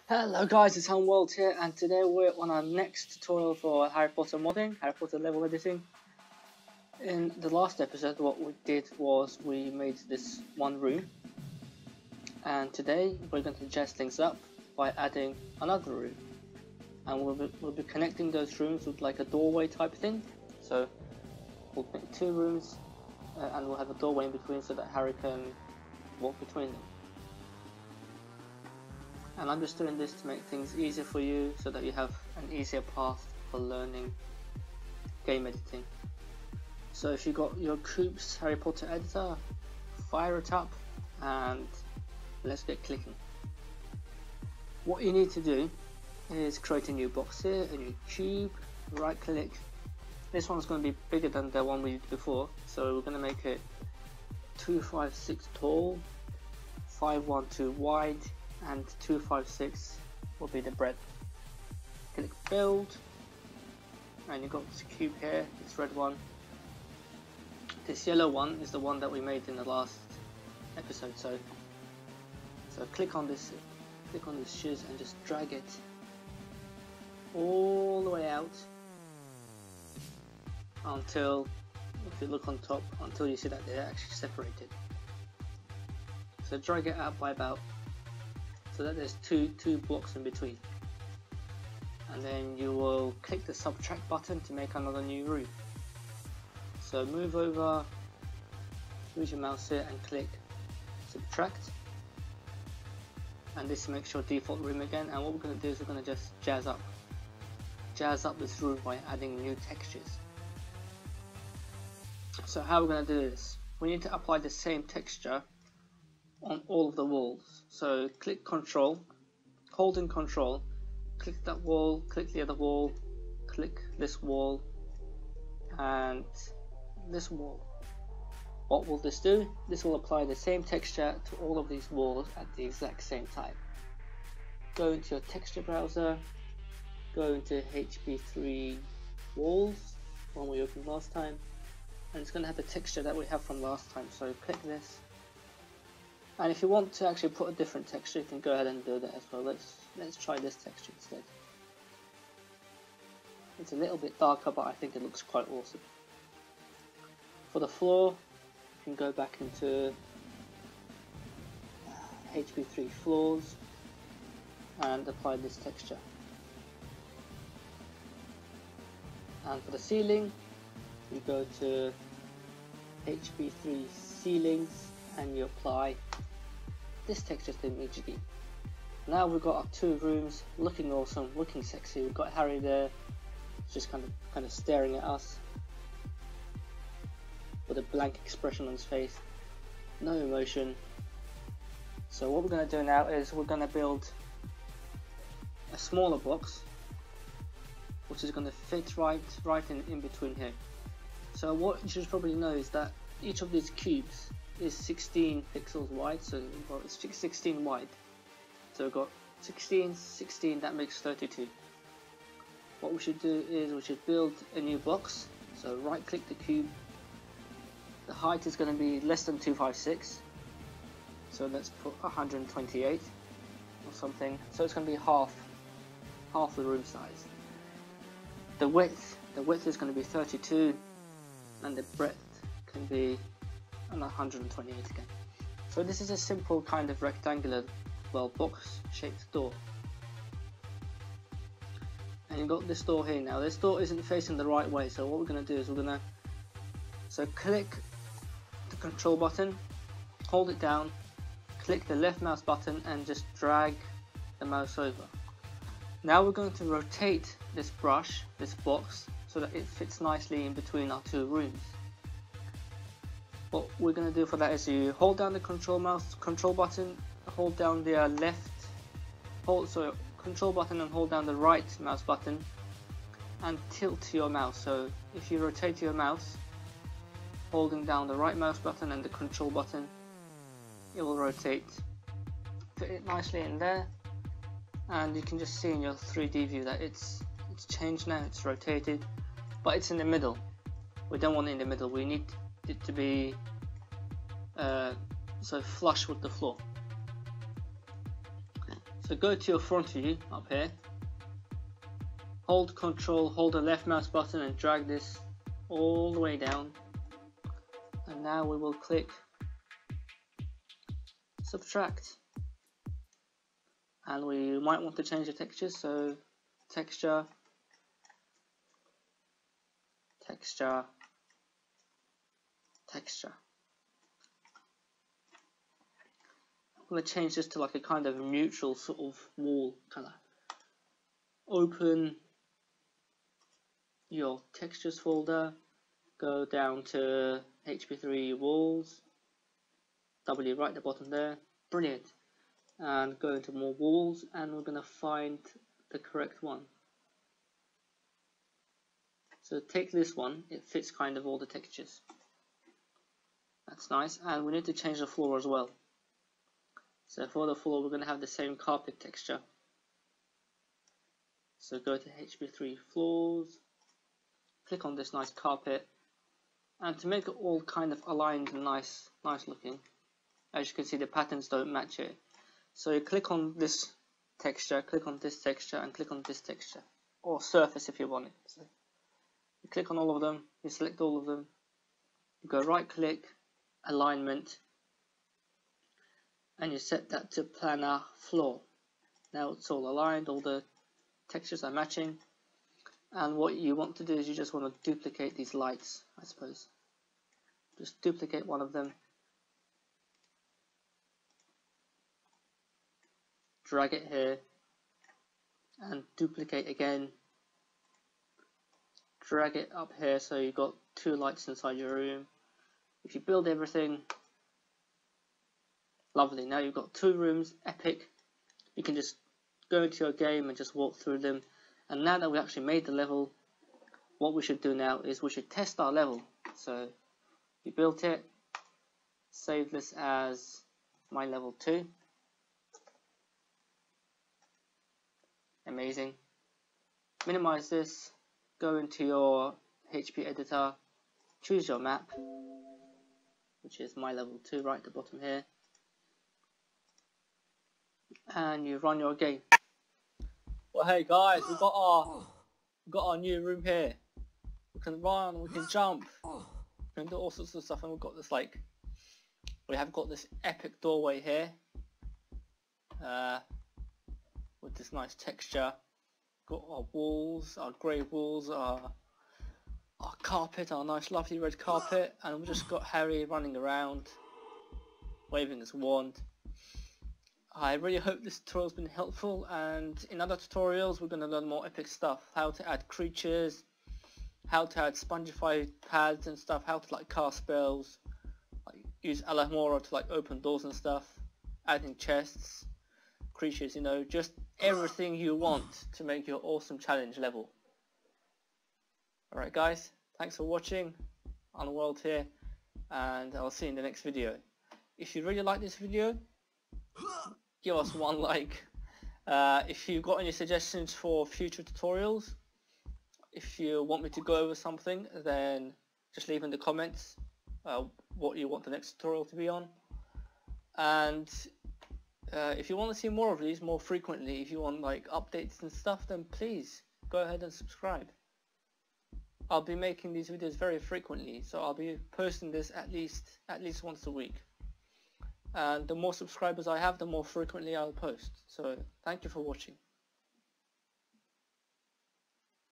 Hello guys, it's World here, and today we're on our next tutorial for Harry Potter modding, Harry Potter level editing. In the last episode what we did was we made this one room, and today we're going to jazz things up by adding another room. And we'll be connecting those rooms with like a doorway type thing. So we'll make two rooms and we'll have a doorway in between so that Harry can walk between them. And I'm just doing this to make things easier for you so that you have an easier path for learning game editing. So if you got your Coop's Harry Potter editor, fire it up and let's get clicking. What you need to do is create a new box here, a new cube, right click. This one's going to be bigger than the one we did before, so we're going to make it 256 tall, 512 wide, and 256 will be the breadth. Click build, and you've got this cube here, this red one. This yellow one is the one that we made in the last episode. So click on this shiz and just drag it all the way out until, if you look on top, until you see that they're actually separated. So drag it out by about, so that there's two blocks in between, and then you will click the subtract button to make another new room. So move over, use your mouse here and click subtract, and this makes your default room again. And what we're going to do is we're going to just jazz up this room by adding new textures. So how we're going to do this, we need to apply the same texture on all of the walls. So click Control, hold in Control, click that wall, click the other wall, click this wall, and this wall. What will this do? This will apply the same texture to all of these walls at the exact same time. Go into your texture browser, go into HP3 walls, one we opened last time, and it's going to have the texture that we have from last time. So click this. And if you want to actually put a different texture, you can go ahead and do that as well. Let's try this texture instead. It's a little bit darker, but I think it looks quite awesome. For the floor, you can go back into HP3 floors and apply this texture. And for the ceiling, you go to HP3 ceilings and you apply this texture to immediately. Now we've got our two rooms looking awesome, looking sexy. We've got Harry there, just kind of staring at us with a blank expression on his face, no emotion. So what we're going to do now is we're going to build a smaller box, which is going to fit right in between here. So what you should probably know is that each of these cubes is 16 pixels wide, so it's 16 wide. So we've got 16, that makes 32. What we should do is we should build a new box. So right click the cube. The height is going to be less than 256. So let's put 128 or something. So it's going to be half the room size. The width is going to be 32, and the breadth can be 128 again. So this is a simple kind of rectangular, well, box shaped door. And you've got this door here now. This door isn't facing the right way, so what we're going to do is click the control button, hold it down, click the left mouse button and just drag the mouse over. Now we're going to rotate this box, so that it fits nicely in between our two rooms. What we're going to do for that is you hold down the control button, hold down the control button and hold down the right mouse button and tilt your mouse. So if you rotate your mouse, holding down the right mouse button and the control button, it will rotate, fit it nicely in there, and you can just see in your 3D view that it's changed now, it's rotated, but it's in the middle. We don't want it in the middle, we need it to be so flush with the floor. So go to your front view up here, hold Control, hold the left mouse button and drag this all the way down, and now we will click subtract, and we might want to change the textures, so texture, texture, texture. I'm going to change this to like a kind of neutral sort of wall colour. Open your textures folder, go down to HP3 walls, W right at the bottom there, brilliant, and go into more walls, and we're going to find the correct one. So take this one, it fits kind of all the textures. That's nice, and we need to change the floor as well. So for the floor we're going to have the same carpet texture. So go to HP3 floors, click on this nice carpet, and to make it all kind of aligned and nice looking, as you can see the patterns don't match it. So you click on this texture, click on this texture, and click on this texture, or surface if you want it. So you click on all of them, you select all of them, you go right click, alignment, and you set that to planar floor. Now it's all aligned, all the textures are matching, and what you want to do is you just want to duplicate these lights, I suppose. Just duplicate one of them, drag it here, and duplicate again, drag it up here so you've got two lights inside your room. If you build everything, lovely, now you've got two rooms, epic. You can just go into your game and just walk through them. And now that we actually made the level, what we should do now is we should test our level. So we built it, save this as my level 2. Amazing. Minimize this, go into your HP editor, choose your map, which is my level 2 right at the bottom here, and you run your game. Well, hey guys, we've got our new room here. We can run, we can jump, we can do all sorts of stuff, and we've got this we have got this epic doorway here, with this nice texture. Got our walls, our grey walls, our carpet, our nice lovely red carpet, and we've just got Harry running around, waving his wand. I really hope this tutorial's been helpful, and in other tutorials we're going to learn more epic stuff. How to add creatures, how to add spongified pads and stuff, how to cast spells, use Alamora to open doors and stuff, adding chests, creatures, just everything you want to make your awesome challenge level. Alright guys, thanks for watching Unworld here, and I'll see you in the next video. If you really like this video, give us one like. If you've got any suggestions for future tutorials, if you want me to go over something, then just leave in the comments what you want the next tutorial to be on. And if you want to see more of these more frequently, if you want updates and stuff, then please go ahead and subscribe. I'll be making these videos very frequently, so I'll be posting this at least once a week. And the more subscribers I have, the more frequently I'll post. So thank you for watching.